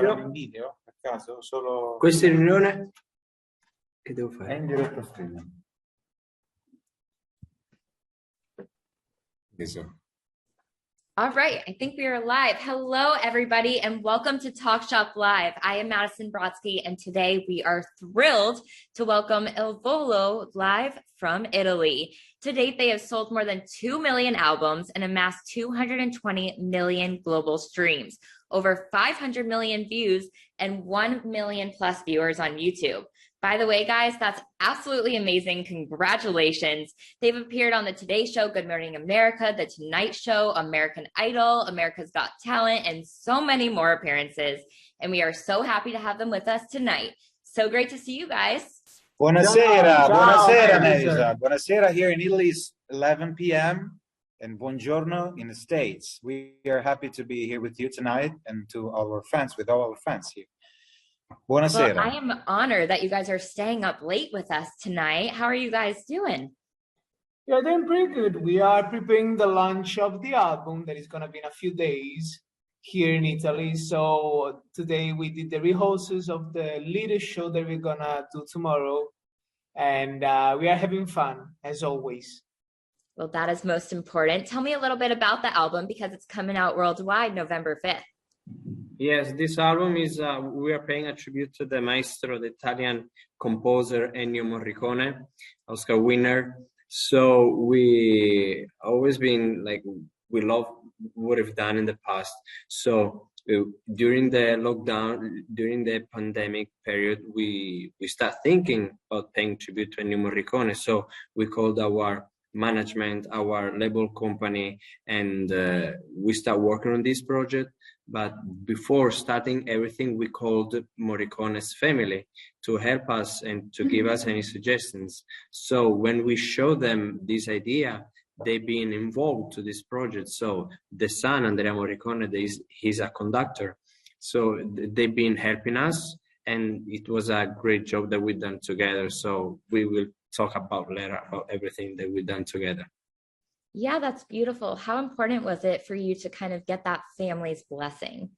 video. Video a caso, solo... Questa è in riunione. Che devo fare? È in diretto streaming. All right, I think we are live. Hello, everybody, and welcome to Talk Shop Live. I am Madison Brodsky, and today we are thrilled to welcome Il Volo live from Italy. To date, they have sold more than 2 million albums and amassed 220 million global streams, over 500 million views, and 1 million plus viewers on YouTube. By the way, guys, that's absolutely amazing. Congratulations. They've appeared on the Today Show, Good Morning America, The Tonight Show, American Idol, America's Got Talent, and so many more appearances. And we are so happy to have them with us tonight. So great to see you guys. Buonasera, Ciao. buonasera, Ciao. Melissa. Buonasera, here in Italy it's 11 p.m. and buongiorno in the States. We are happy to be here with you tonight and to all our friends, with all our friends here. Buonasera. Well, I am honored that you guys are staying up late with us tonight. How are you guys doing? Yeah, doing pretty good. We are preparing the launch of the album that is going to be in a few days here in Italy. So today we did the rehearsals of the little show that we're going to do tomorrow. And we are having fun, as always. Well, that is most important. Tell me a little bit about the album because it's coming out worldwide November 5th. Yes, this album is, we are paying a tribute to the maestro, the Italian composer Ennio Morricone, Oscar winner. So we always been like, we love what we've done in the past. So during the lockdown, during the pandemic period, we start thinking about paying tribute to Ennio Morricone. So we called our management, our label company, and we start working on this project. But before starting everything, we called Morricone's family to help us and to give us any suggestions. So when we show them this idea, they've been involved to this project. So the son, Andrea Morricone, he's a conductor. So they've been helping us, and it was a great job that we've done together. So we will talk about later about everything that we've done together. Yeah, that's beautiful. How important was it for you to kind of get that family's blessing?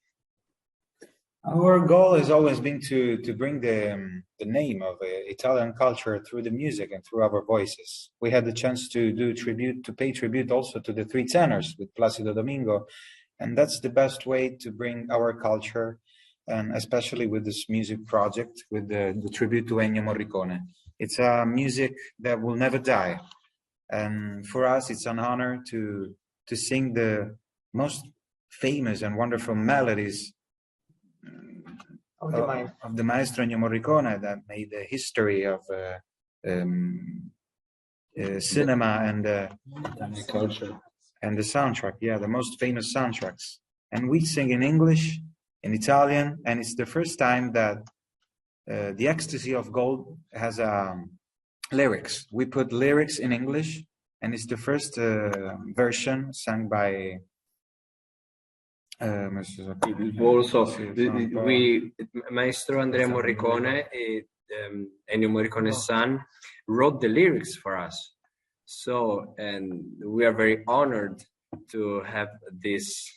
Our goal has always been to bring the name of Italian culture through the music and through our voices. We had the chance to pay tribute also to the three tenors with Placido, Domingo, and that's the best way to bring our culture, and especially with this music project, with the tribute to Ennio Morricone. It's a music that will never die. And for us, it's an honor to sing the most famous and wonderful melodies of the maestro Ennio Morricone that made the history of cinema and culture and the soundtrack. Yeah, the most famous soundtracks. And we sing in English, in Italian, and it's the first time that the Ecstasy of Gold has lyrics. We put lyrics in English, and it's the first version sung by Maestro Andrea Morricone, Ennio Morricone's son, wrote the lyrics for us. So, and we are very honored to have this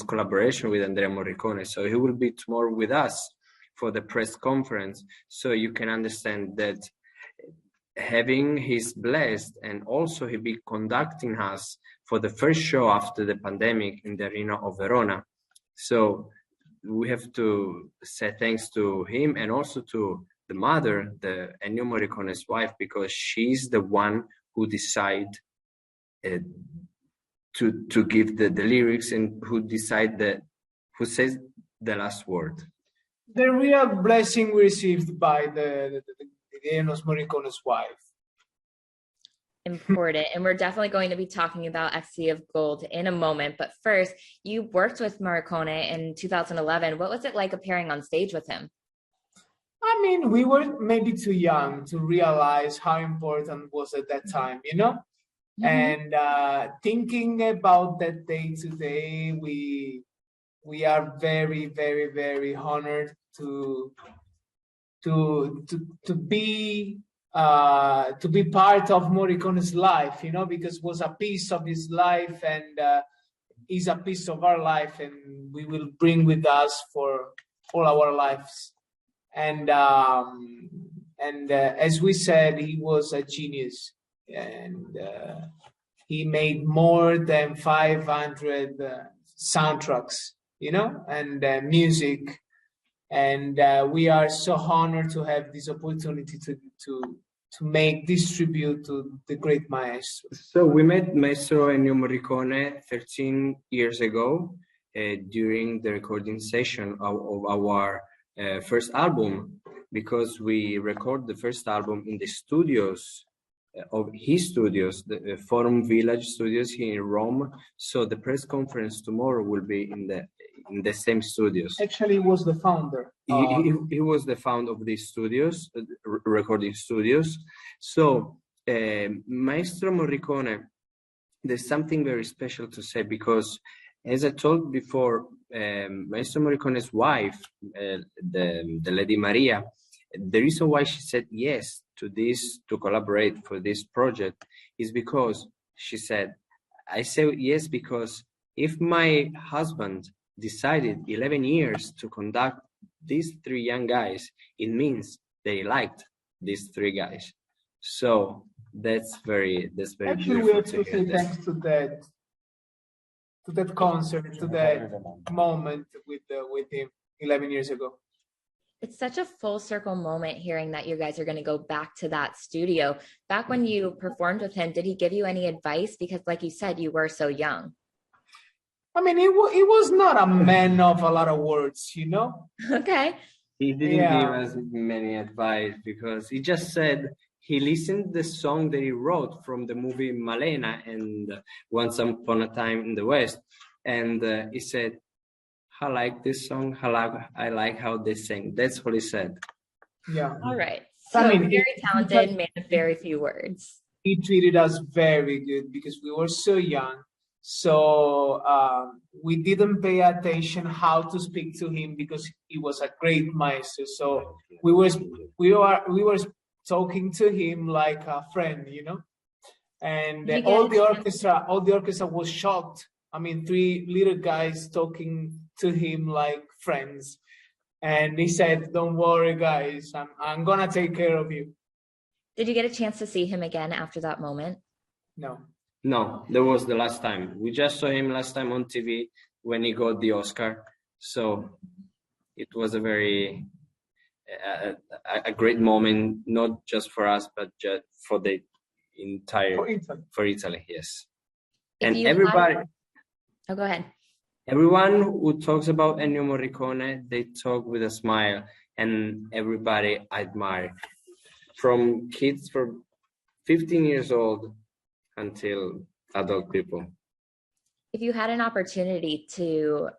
collaboration with Andrea Morricone. So he will be tomorrow with us for the press conference, so you can understand that having his blessed, and also he be conducting us for the first show after the pandemic in the arena of Verona. So we have to say thanks to him and also to the mother, the Ennio Morricone's wife, because she's the one who decide to give the lyrics and who says the last word. The real blessing received by the Ennio Morricone's wife. Important. And we're definitely going to be talking about Ecstasy of Gold in a moment. But first, you worked with Morricone in 2011. What was it like appearing on stage with him? I mean, we were maybe too young to realize how important was at that time, you know? Mm-hmm. And thinking about that day today, we are very, very, very honored to be part of Morricone's life, you know, because it was a piece of his life, and is a piece of our life, and we will bring with us for all our lives. And as we said, he was a genius, and he made more than 500 soundtracks, and music. And we are so honored to have this opportunity to make this tribute to the great maestro. So we met Maestro Ennio Morricone 13 years ago during the recording session of our first album, because we record the first album in the studios of his studios, the Forum Village studios here in Rome. So the press conference tomorrow will be in the same studios. Actually, he was the founder. He was the founder of these studios, recording studios. So Maestro Morricone, there's something very special to say, because as I told before, Maestro Morricone's wife, the Lady Maria, the reason why she said yes to this, to collaborate for this project, is because she said, I say yes because if my husband decided 11 years to conduct these three young guys, it means they liked these three guys. So that's very Actually, we have to say thanks to that concert, to that moment with him 11 years ago. It's such a full circle moment hearing that you guys are going to go back to that studio. Back when you performed with him, did he give you any advice? Because like you said, you were so young. I mean, he was not a man of a lot of words, Okay. He didn't give us many advice, because he just said he listened the song that he wrote from the movie Malena and Once Upon a Time in the West. And he said, I like this song. I like how they sing. That's what he said. Yeah. All right. So very talented, man of very few words. He treated us very good because we were so young. So we didn't pay attention how to speak to him because he was a great maestro. So we were talking to him like a friend, And all the orchestra was shocked. I mean, three little guys talking to him like friends. And he said, don't worry, guys, I'm gonna take care of you. Did you get a chance to see him again after that moment? No, that was the last time. We just saw him last time on TV when he got the Oscar. So it was a very a great moment, not just for us, but just for the entire for Italy. Yes, and everybody. Oh, go ahead. Everyone who talks about Ennio Morricone, they talk with a smile, and everybody admire, from kids from 15 years old until adult people. If you had an opportunity to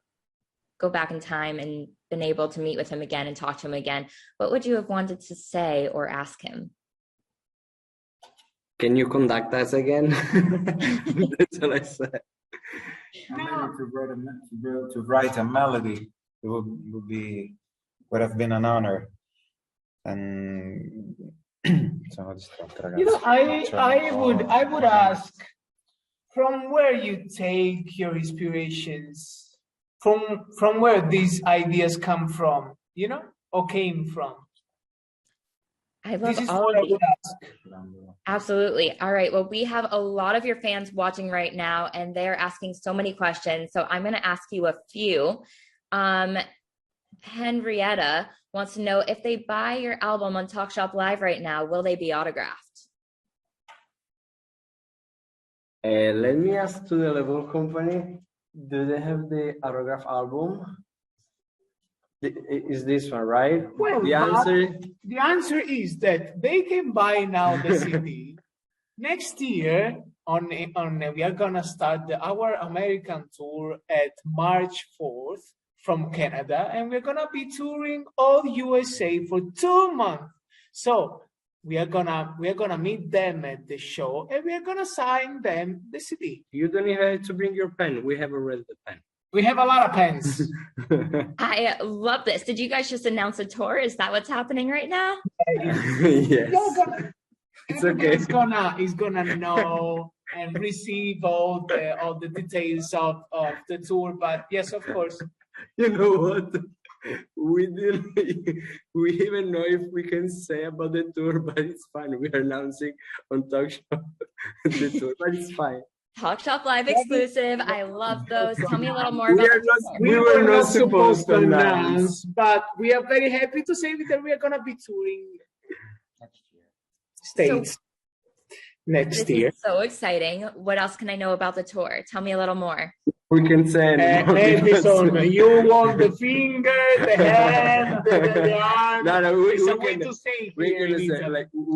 go back in time and been able to meet with him again and talk to him again, what would you have wanted to say or ask him? Can you conduct us again? That's what I said. Maybe to write a melody, it would have been an honor. And I would ask, from where you take your inspirations, from where these ideas come from, or came from. I love all of these. Absolutely. All right. Well, we have a lot of your fans watching right now, and they're asking so many questions. So I'm going to ask you a few. Henrietta wants to know, if they buy your album on TalkShopLive right now, will they be autographed? Let me ask to the label company, do they have the autograph album? Is this one right? Well, the answer is that they can buy now the CD. Next year, we are gonna start our American tour at March 4th from Canada, and we're gonna be touring all USA for 2 months. So we are gonna meet them at the show, and we are gonna sign them the CD. You don't even have to bring your pen. We have already the pen. We have a lot of pens. I love this. Did you guys just announce a tour? Is that what's happening right now? Yes. It's okay. He's gonna know and receive all the details of the tour. But yes, of course. You know what? We even know if we can say about the tour, but it's fine. We are announcing on TalkShop the tour, but it's fine. TalkShopLive exclusive. I love those. Tell me a little more about the tour. We were not supposed to announce, but we are very happy to say that we are going to be touring States next year. So exciting. What else can I know about the tour? Tell me a little more. We can say Edison, you want the finger, the hand, the arm. No, we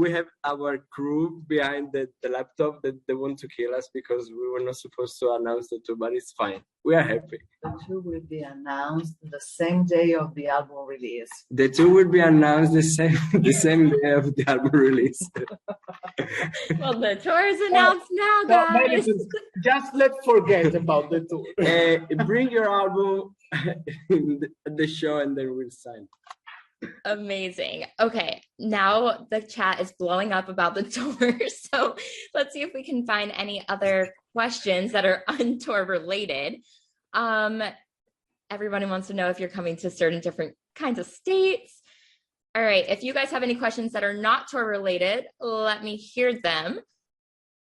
we have our crew behind the laptop that they want to kill us because we were not supposed to announce the tour, but it's fine. We are happy. The tour will be announced the same day of the album release. The tour will be announced the same day of the album release. Well, the tour is announced now, guys. Just let's forget about the tour. Bring your album at the show and then we'll sign. Amazing. Okay, now the chat is blowing up about the tour. So let's see if we can find any other questions that are untour related. Everybody wants to know if you're coming to certain different kinds of states. All right, if you guys have any questions that are not tour related, let me hear them.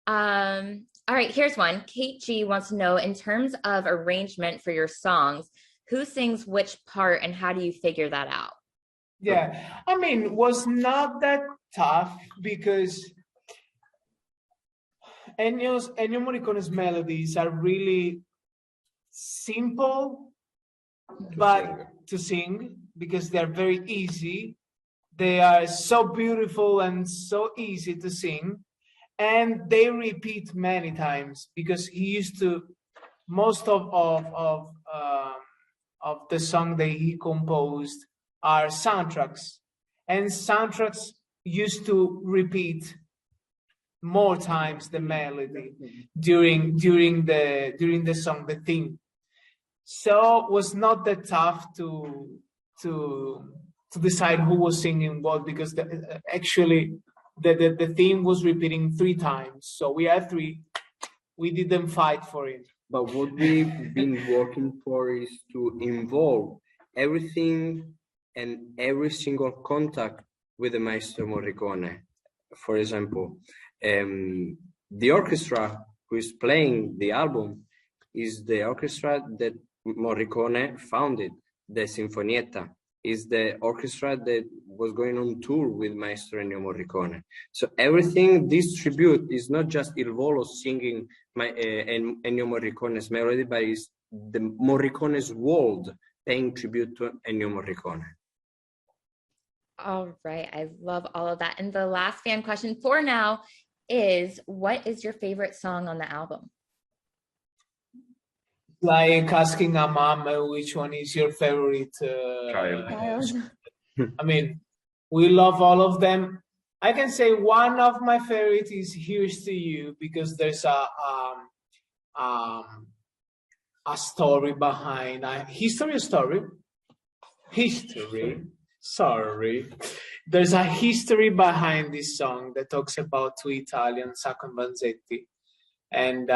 All right, here's one. Kate G wants to know, in terms of arrangement for your songs, who sings which part and how do you figure that out? Yeah, I mean, it was not that tough because Ennio Morricone's melodies are really simple, but to sing because they're very easy. They are so beautiful and so easy to sing. And they repeat many times because he used to, most of the song that he composed are soundtracks, and soundtracks used to repeat more times the melody during the song, the theme. So it was not that tough to decide who was singing what because actually. The theme was repeating 3 times, so we had 3. We didn't fight for it. But what we've been working for is to involve everything and every single contact with the Maestro Morricone. For example, the orchestra who is playing the album is the orchestra that Morricone founded, the Sinfonietta. Is the orchestra that was going on tour with Maestro Ennio Morricone. So everything, this tribute is not just Il Volo singing Ennio Morricone's melody, but it's the Morricone's world paying tribute to Ennio Morricone. All right, I love all of that. And the last fan question for now is, what is your favorite song on the album? Like asking a mom which one is your favorite Child. I mean, we love all of them. I can say one of my favorite is Here's to You because there's a story behind history. Sorry. There's a history behind this song that talks about 2 Italians, Sacco and Vanzetti, and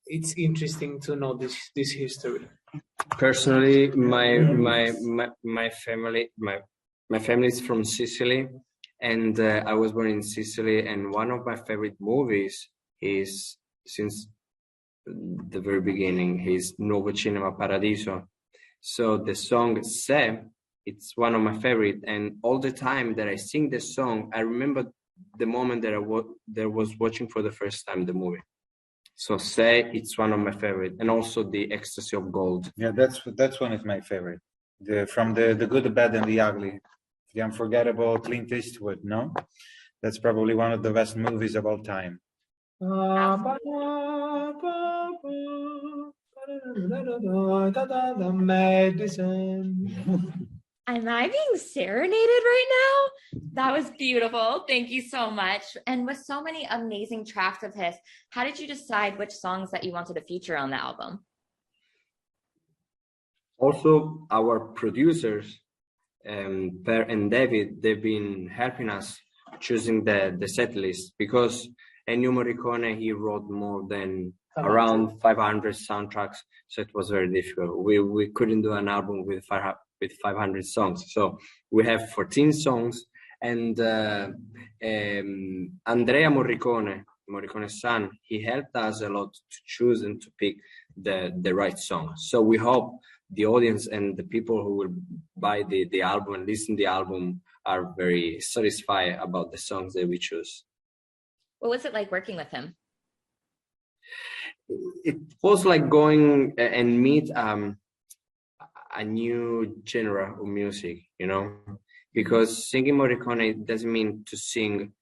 it's interesting to know this history. Personally, my family is from Sicily, and I was born in Sicily. And one of my favorite movies is, since the very beginning, is Nuovo Cinema Paradiso. So the song "Se," it's one of my favorite, and all the time that I sing the song, I remember the moment that I was watching for the first time the movie. So "Se," it's one of my favorite, and also the Ecstasy of Gold. Yeah, that's one of my favorite. From the Good, the Bad, and the Ugly, the unforgettable Clint Eastwood. No, that's probably one of the best movies of all time. Medicine. Am I being serenaded right now? That was beautiful. Thank you so much. And with so many amazing tracks of his, how did you decide which songs that you wanted to feature on the album? Also, our producers, Per and David, they've been helping us choosing the set list because Ennio Morricone, he wrote more than around 500 soundtracks, so it was very difficult. We couldn't do an album with 500 songs, so we have 14 songs. And Andrea Morricone's son, he helped us a lot to choose and to pick the right song. So we hope the audience and the people who will buy the album and listen to the album are very satisfied about the songs that we choose. What was it like working with him? It was like going and meet a new genre of music, you know, because singing Morricone doesn't mean to sing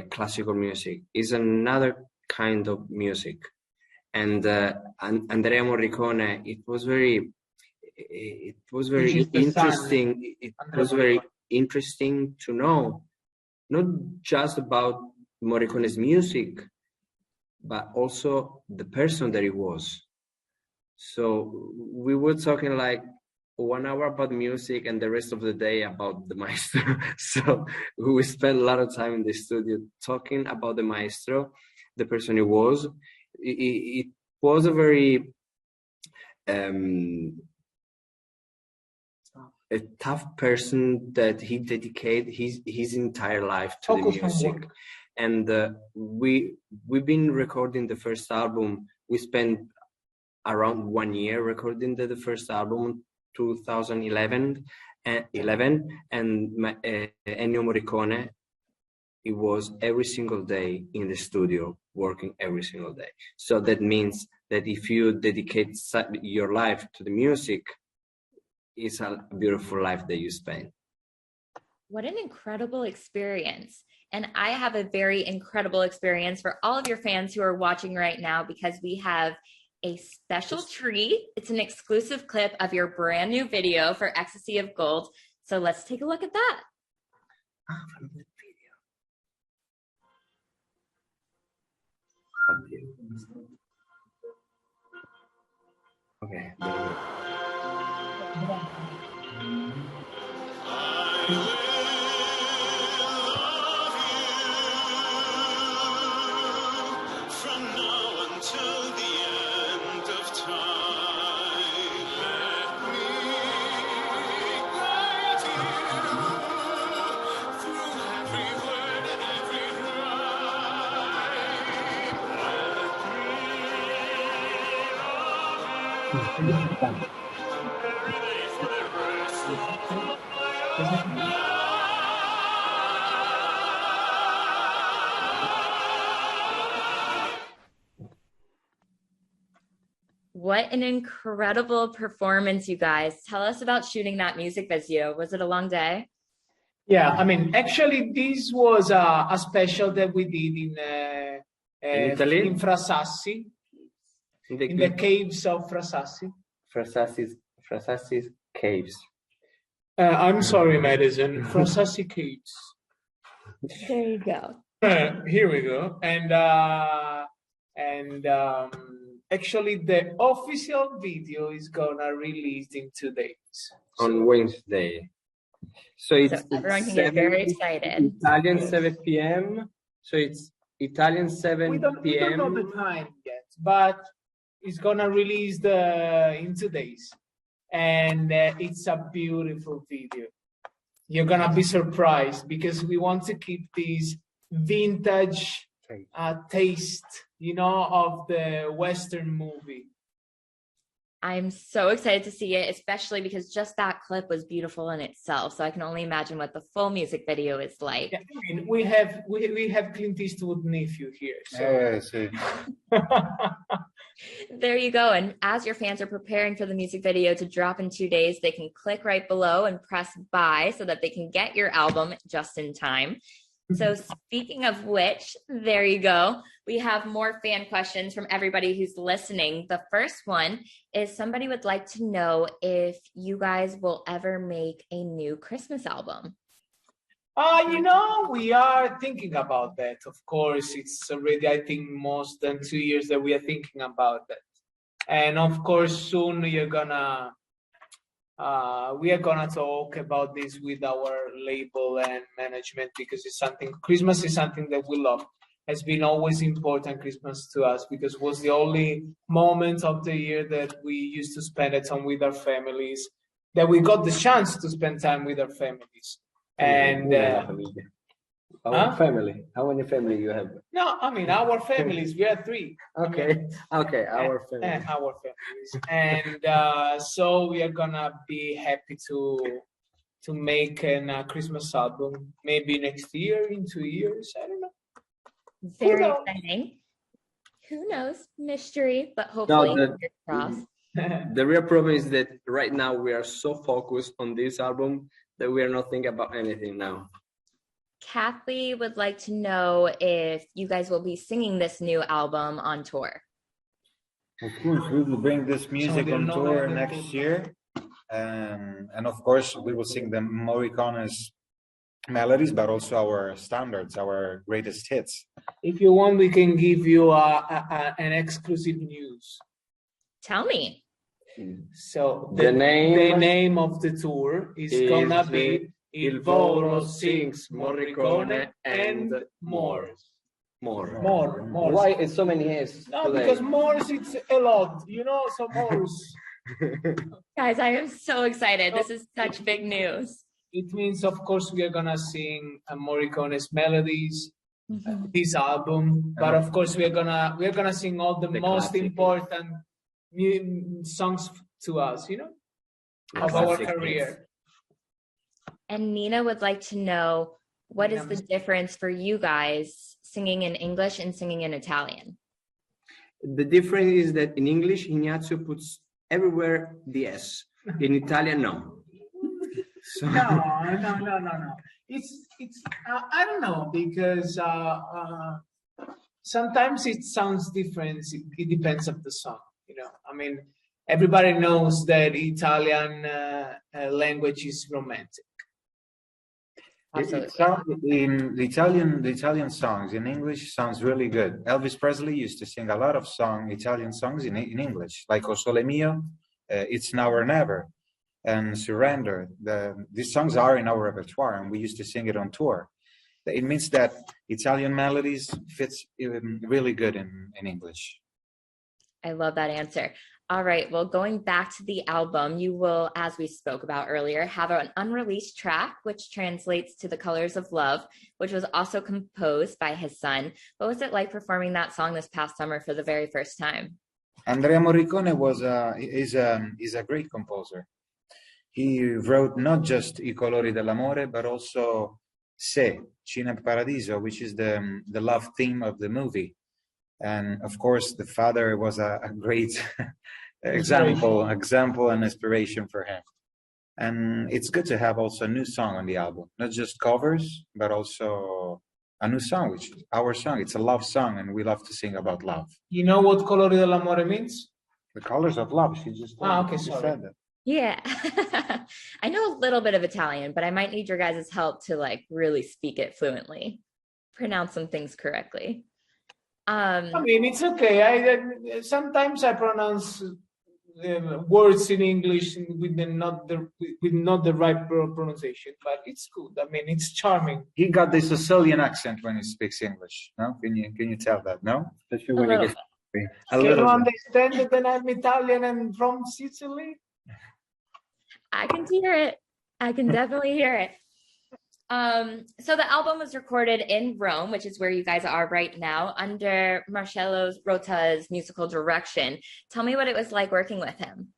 classical music. It's another kind of music. And Andrea Morricone, it was very interesting. It was very interesting to know, not just about Morricone's music, but also the person that he was. So we were talking like 1 hour about music and the rest of the day about the maestro. So we spent a lot of time in the studio talking about the maestro, the person he was. It was a very a tough person that he dedicated his entire life to the music. And we've been recording the first album. We spent around 1 year recording the first album, 2011, and Ennio Morricone, it was every single day in the studio, working every single day. So that means that if you dedicate your life to the music, it's a beautiful life that you spend. What an incredible experience. And I have a very incredible experience for all of your fans who are watching right now, because we have a special treat. It's an exclusive clip of your brand new video for Ecstasy of Gold. So let's take a look at that. From the video. Okay. There we go. What an incredible performance, you guys. Tell us about shooting that music video. Was it a long day? Yeah, I mean, actually, this was a special that we did in Italy? In Frasassi, in the caves of Frasassi. Frasassi's caves. I'm sorry, Madison. Frasassi caves. There you go. Here we go. And actually, the official video is gonna release in 2 days. On Wednesday. So everyone can get very excited. Italian 7 p.m. So it's Italian 7 p.m. We don't know the time yet, but it's gonna release in 2 days. And it's a beautiful video. You're gonna be surprised, because we want to keep this vintage taste, you know, of the Western movie. I'm so excited to see it, especially because just that clip was beautiful in itself. So I can only imagine what the full music video is like. Yeah, I mean, we have Clint Eastwood nephew here. So. There you go. And as your fans are preparing for the music video to drop in 2 days, they can click right below and press buy so that they can get your album just in time. So speaking of which, there you go. We have more fan questions from everybody who's listening. The first one is somebody would like to know if you guys will ever make a new Christmas album. You know, we are thinking about that. Of course, it's already, I think, more than 2 years that we are thinking about that. And of course, soon we are gonna talk about this with our label and management, because it's something, Christmas is something that we love. has been always important, Christmas, to us, because it was the only moment of the year that we used to spend at home with our families, that we got the chance to spend time with our families. And our family. How many family you have? no, I mean our families. We are three. Okay, okay, our family. Our families, and so we are gonna be happy to make a Christmas album, maybe next year, in 2 years. I don't know. Very exciting. Who knows? Mystery, but hopefully, fingers crossed. The real problem is that right now we are so focused on this album that we are not thinking about anything now. Kathy would like to know if you guys will be singing this new album on tour. Of course, we will bring this music on tour next year. And of course, we will sing the Morricone's melodies, but also our standards, our greatest hits. If you want, we can give you an exclusive news. Tell me. So the name of the tour is gonna be Il Volo Sings Morricone and more. Why it's so many hits? No, today? because Morse it's a lot, so Morse. Guys, I am so excited. This is such big news. It means, of course, we are gonna sing Morricone's melodies, this album, but of course we are gonna sing all the most classic. important songs to us, of our career. And Nina would like to know, what is the difference for you guys singing in English and singing in Italian? The difference is that in English, Ignazio puts everywhere the S. In Italian, no. So... No. It's I don't know, because sometimes it sounds different. It depends on the song, I mean, everybody knows that Italian language is romantic. In the Italian songs in English sounds really good. Elvis Presley used to sing a lot of Italian songs in English, like O Sole Mio, It's Now or Never, and Surrender. These songs are in our repertoire, and we used to sing it on tour. It means that Italian melodies fits really good in English. I love that answer. All right, well, going back to the album, you will, as we spoke about earlier, have an unreleased track, which translates to The Colors of Love, which was also composed by his son. What was it like performing that song this past summer for the very first time? Andrea Morricone is a great composer. He wrote not just I Colori dell'Amore, but also Se, Cine Paradiso, which is the love theme of the movie. And of course, the father was a great example and inspiration for him. And it's good to have also a new song on the album, not just covers, but also a new song, which is our song. It's a love song, and we love to sing about love. You know what Colori dell'Amore means? The colors of love. She just said that. Yeah. I know a little bit of Italian, but I might need your guys' help to really speak it fluently, pronounce some things correctly. I mean, it's okay. Sometimes I pronounce words in English with not the right pronunciation, but it's good. I mean, it's charming. He got the Sicilian accent when he speaks English. No, can you tell that? No, especially when he gets Can you understand that I'm Italian and from Sicily? I can hear it. I can definitely hear it. So the album was recorded in Rome, which is where you guys are right now, under Marcello Rota's musical direction. Tell me what it was like working with him.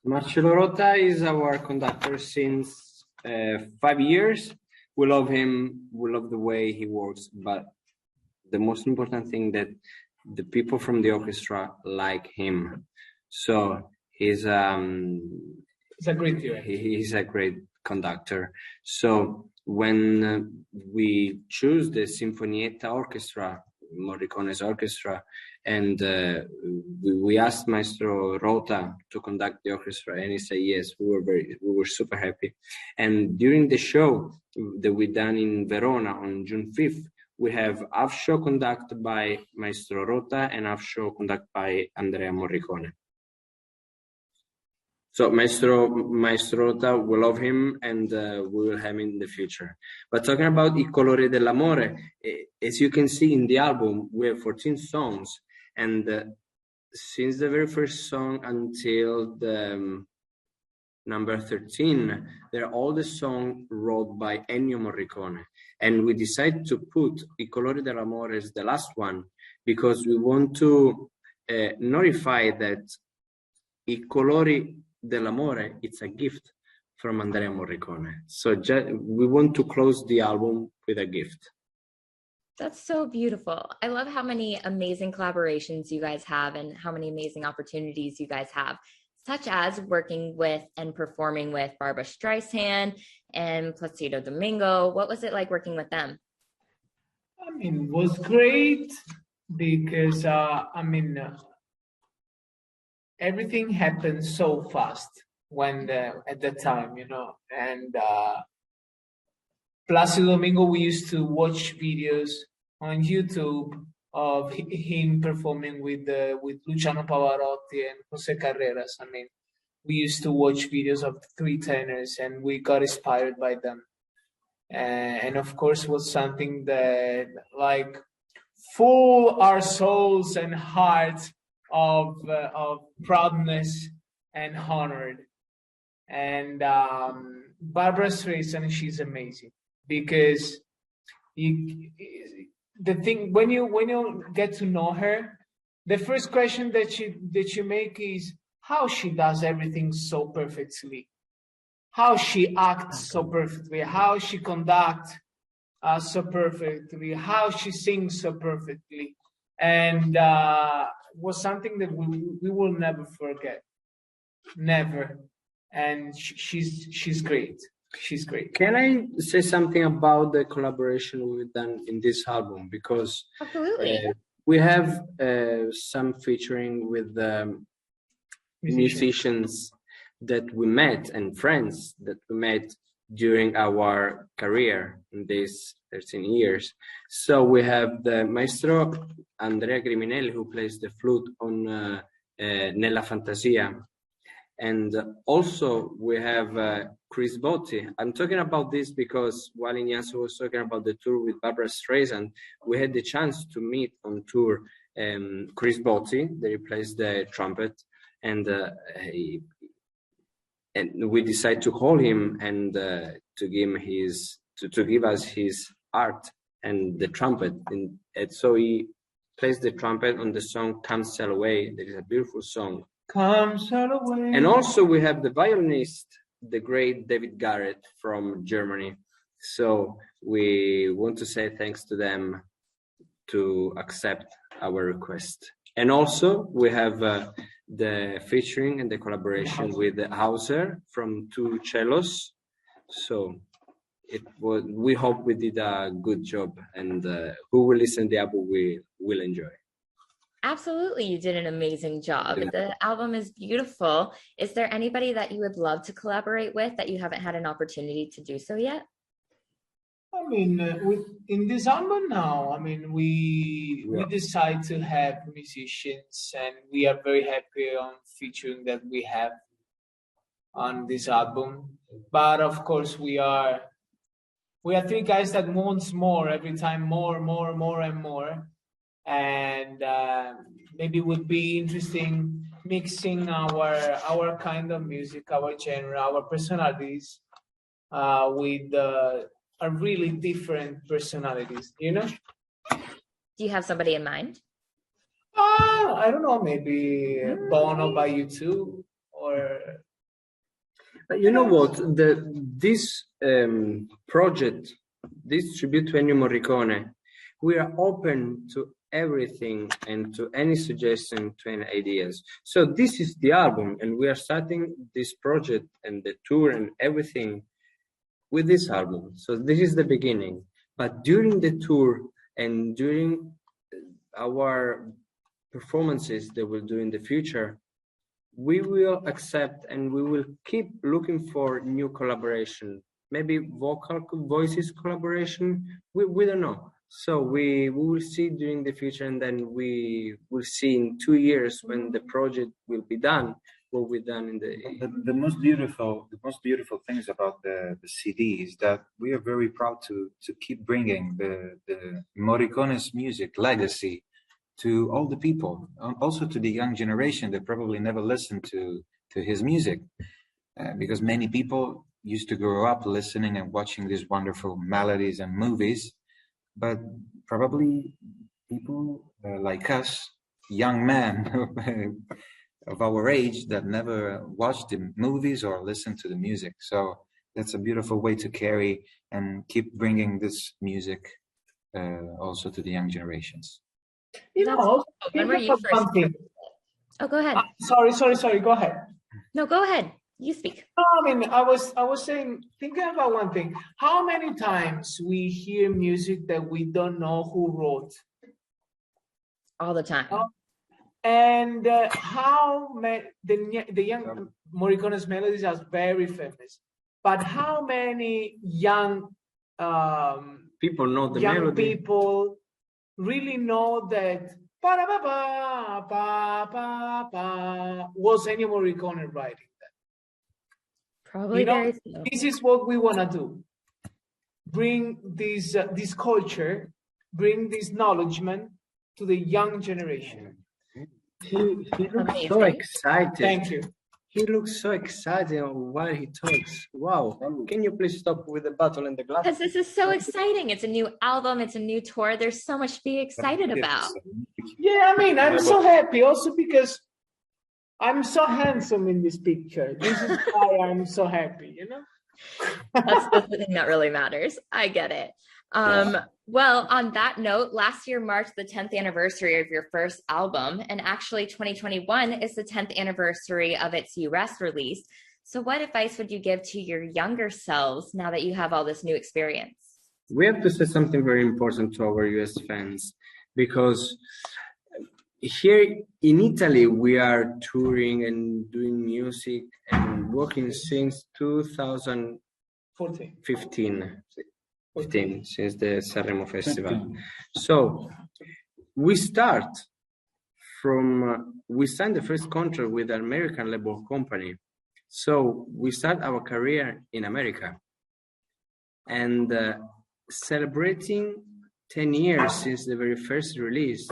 Marcello Rota is our conductor since 5 years. We love him. We love the way he works. But the most important thing that the people from the orchestra like him. So he's a great director. He's a great conductor. So when we choose the Sinfonietta Orchestra, Morricone's orchestra, and we asked Maestro Rota to conduct the orchestra, and he said yes. We were super happy. And during the show that we done in Verona on June 5th, we have half show conducted by Maestro Rota and half show conducted by Andrea Morricone. So Maestrota, we love him, and we will have him in the future. But talking about I colori dell'amore, as you can see in the album, we have 14 songs, and since the very first song until the number 13, they're all the songs wrote by Ennio Morricone. And we decided to put I colori dell'amore as the last one because we want to notify that I colori dell'amore, it's a gift from Andrea Morricone. So we want to close the album with a gift. That's so beautiful. I love how many amazing collaborations you guys have and how many amazing opportunities you guys have, such as working with and performing with Barbra Streisand and Placido Domingo. What was it like working with them? I mean, it was great because, everything happened so fast at the time, and Placido Domingo, we used to watch videos on YouTube of him performing with Luciano Pavarotti and Jose Carreras. I mean, we used to watch videos of the three tenors, and we got inspired by them. And of course, was something that like full our souls and hearts of proudness and honored. And Barbra Streisand, she's amazing because the thing when you get to know her, the first question that you make is how she does everything so perfectly, how she acts so perfectly, how she conducts so perfectly, how she sings so perfectly, and was something that we will never forget, never. And she's great. She's great. Can I say something about the collaboration we've done in this album? Because absolutely, we have some featuring with musicians that we met and friends that we met during our career in these 13 years. So we have the maestro Andrea Griminelli, who plays the flute on Nella Fantasia. And also we have Chris Botti. I'm talking about this because while Ignacio was talking about the tour with Barbra Streisand, we had the chance to meet on tour Chris Botti, that replays the trumpet, and we decided to call him and to give us his art and the trumpet. And so he plays the trumpet on the song "Come Sail Away." That is a beautiful song. Come sail away. And also we have the violinist, the great David Garrett from Germany. So we want to say thanks to them to accept our request. And also we have the featuring and the collaboration with the Hauser from Two Cellos. So we hope we did a good job, and who will listen to the album will enjoy. Absolutely, you did an amazing job. Yeah. The album is beautiful. Is there anybody that you would love to collaborate with that you haven't had an opportunity to do so yet? I mean, in this album now, I mean, we decide to have musicians, and we are very happy on featuring that we have on this album. But of course, we are three guys that wants more every time, more and more. And maybe would be interesting mixing our kind of music, our genre, our personalities with a really different personalities, Do you have somebody in mind? I don't know, maybe Bono by U2 or... But you know what? This project, this tribute to Ennio Morricone, we are open to everything and to any suggestion, to any ideas. So this is the album, and we are starting this project and the tour and everything with this album. So this is the beginning. But during the tour and during our performances that we'll do in the future, we will accept and we will keep looking for new collaboration, maybe voices collaboration. We don't know. So we will see during the future, and then we will see in 2 years when the project will be done. what we've done in the. The most beautiful things about the CD is that we are very proud to keep bringing the Morricone's music legacy to all the people, also to the young generation that probably never listened to his music, because many people used to grow up listening and watching these wonderful melodies and movies, but probably people like us, young men of our age, that never watched the movies or listened to the music. So that's a beautiful way to carry and keep bringing this music also to the young generations. You know, when were you first? Oh, go ahead. Sorry. Go ahead. No, go ahead. You speak. No, I mean, I was saying, thinking about one thing. How many times we hear music that we don't know who wrote? All the time. And the young Morricone's melodies are very famous. But how many young people know the young melody? People really know that was Ennio Morricone writing that? Probably very few. This is what we want to do. Bring this culture, bring this knowledgement to the young generation. He looks so excited. Thank you. He looks so excited while he talks. Wow. Can you please stop with the bottle and the glass? Because this is so exciting. It's a new album. It's a new tour. There's so much to be excited about. Yeah, I mean, I'm so happy also because I'm so handsome in this picture. This is why I'm so happy, you know? That's the thing that really matters. I get it. Well, on that note, last year marked the 10th anniversary of your first album, and actually 2021 is the 10th anniversary of its US release. So what advice would you give to your younger selves now that you have all this new experience? We have to say something very important to our US fans, because here in Italy, we are touring and doing music and working since 2015. 15, since the Sanremo Festival. So we signed the first contract with an American label company. So we start our career in America, and celebrating 10 years since the very first release.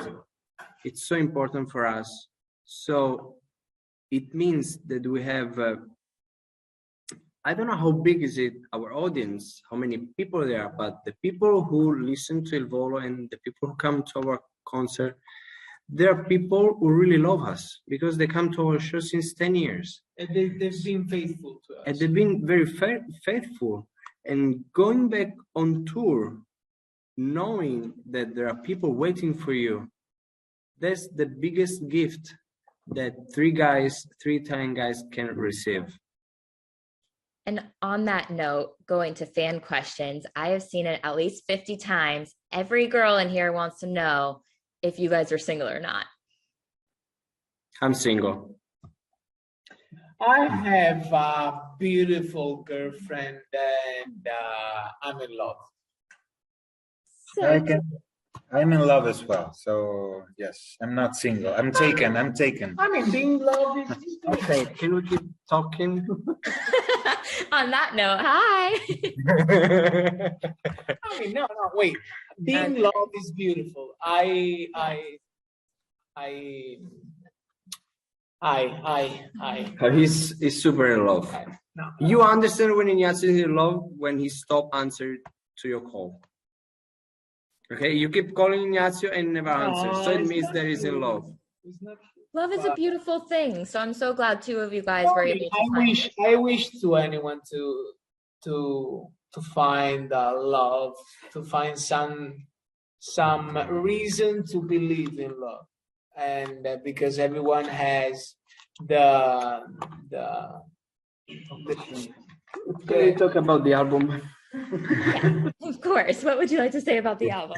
It's so important for us. So it means that we have I don't know how big is it, our audience, how many people there are, but the people who listen to Il Volo and the people who come to our concert, there are people who really love us because they come to our show since 10 years. And they've been faithful to us. And they've been very faithful. And going back on tour, knowing that there are people waiting for you, that's the biggest gift that three Italian guys can receive. And on that note, going to fan questions, I have seen it at least 50 times. Every girl in here wants to know if you guys are single or not. I'm single. I have a beautiful girlfriend and I'm in love. So I'm in love as well. So yes, I'm not single. I'm taken. I mean, being in love is okay. Can we keep talking? on that note, hi. I mean, no, wait. Being in love is beautiful. He's super in love. No. You understand when Ignazio is in love when he stopped answering to your call. Okay, you keep calling Ignazio and never answers, so it means that he's in love. It's not true. Love is a beautiful thing. So I'm so glad two of you guys were able to find it. I wish to anyone to find love, to find some reason to believe in love, and because everyone has the Can we talk about the album? Of course. What would you like to say about the album?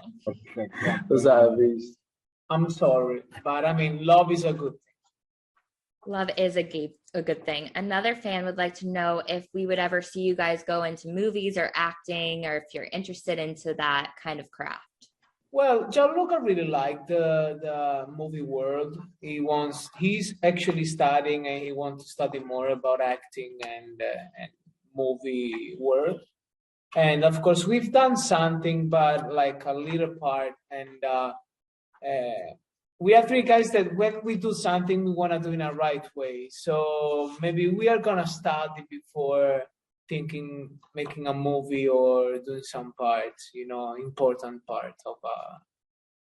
I'm sorry, but I mean, love is a good thing. Love is a good thing. Another fan would like to know if we would ever see you guys go into movies or acting, or if you're interested into that kind of craft. Well, Gianluca really liked the movie world. He's actually studying, and he wants to study more about acting and movie world. And of course, we've done something, but like a little part. And we are three guys that when we do something, we want to do in a right way. So maybe we are gonna study before thinking making a movie or doing some parts, important part of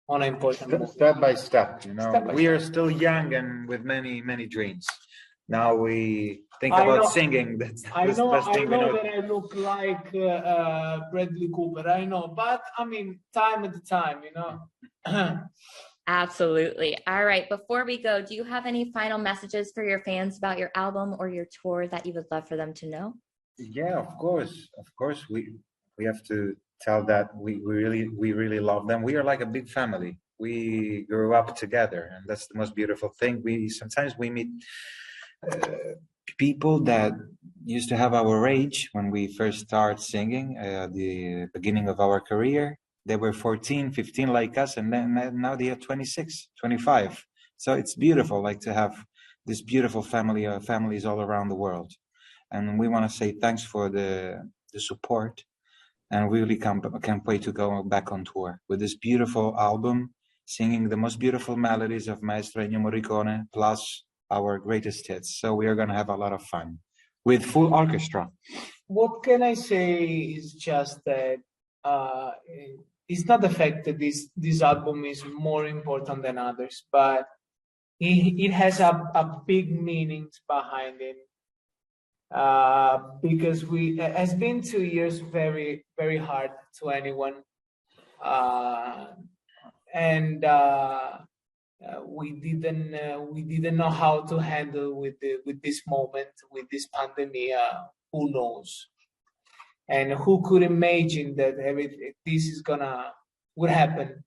on an important movie. Step by step, Step by we are step. still young and with many, many dreams. Now we think I about know- singing. That's I the know, best I thing we know know. that I look like Bradley Cooper. I know, but I mean, time at the time, Absolutely. All right. Before we go, do you have any final messages for your fans about your album or your tour that you would love for them to know? Yeah, of course. We have to tell that we really love them. We are like a big family. We grew up together, and that's the most beautiful thing. Sometimes we meet people that used to have our age when we first started singing, the beginning of our career. They were 14, 15 like us, and then now they are 26, 25. So it's beautiful, like to have this beautiful family, families all around the world. And we want to say thanks for the support, and we really can't wait to go back on tour with this beautiful album, singing the most beautiful melodies of Maestro Ennio Morricone, plus our greatest hits. So we are going to have a lot of fun with full orchestra. What can I say is just that it's not the fact that this album is more important than others, but it has a big meanings behind it. Because it has been 2 years very, very hard to anyone. And we didn't know how to handle with this moment, with this pandemic. Who knows? And who could imagine that this would happen?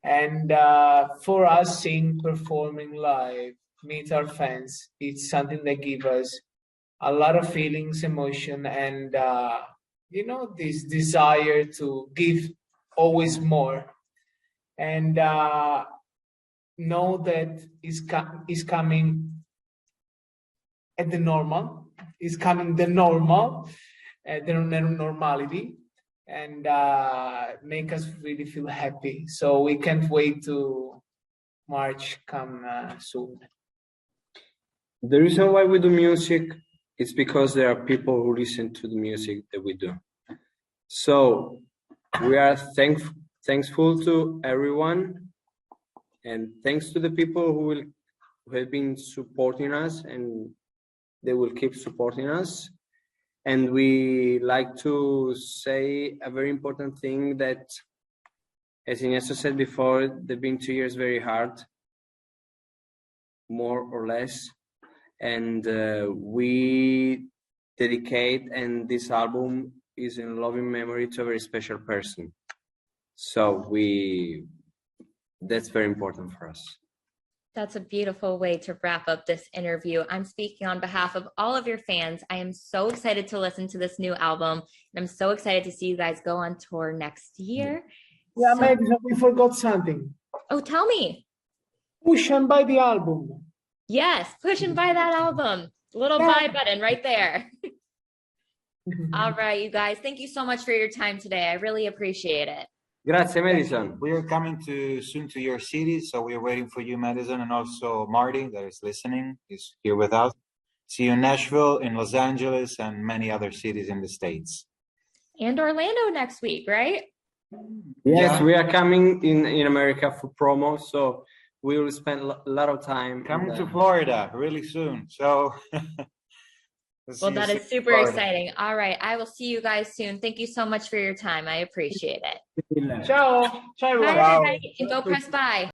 And for us, performing live, meet our fans, it's something that gives us a lot of feelings, emotion, and this desire to give always more. And know that is coming at the normal. Is coming the normal, the normality, and make us really feel happy. So we can't wait to March come soon. The reason why we do music is because there are people who listen to the music that we do. So we are thankful to everyone, and thanks to the people who have been supporting us, and they will keep supporting us. And we like to say a very important thing that, as Ines said before, they've been 2 years very hard, more or less. And we dedicate, and this album is in loving memory to a very special person. So that's very important for us. That's a beautiful way to wrap up this interview. I'm speaking on behalf of all of your fans. I am so excited to listen to this new album, and I'm so excited to see you guys go on tour next year. Yeah, Madison, we forgot something. Oh, tell me. Push and buy the album. Yes, push and buy that album. Little buy button right there. All right, you guys. Thank you so much for your time today. I really appreciate it. Grazie, Madison. We are coming soon to your city, so we are waiting for you, Madison, and also Marty, that is listening, is here with us. See you in Nashville, in Los Angeles, and many other cities in the States. And Orlando next week, right? Yes, we are coming in America for promo, so we will spend a lot of time coming to Florida really soon. So well, that is super exciting. All right, I will see you guys soon. Thank you so much for your time. I appreciate it. Ciao. Ciao, everyone. Bye, everybody, and go press buy.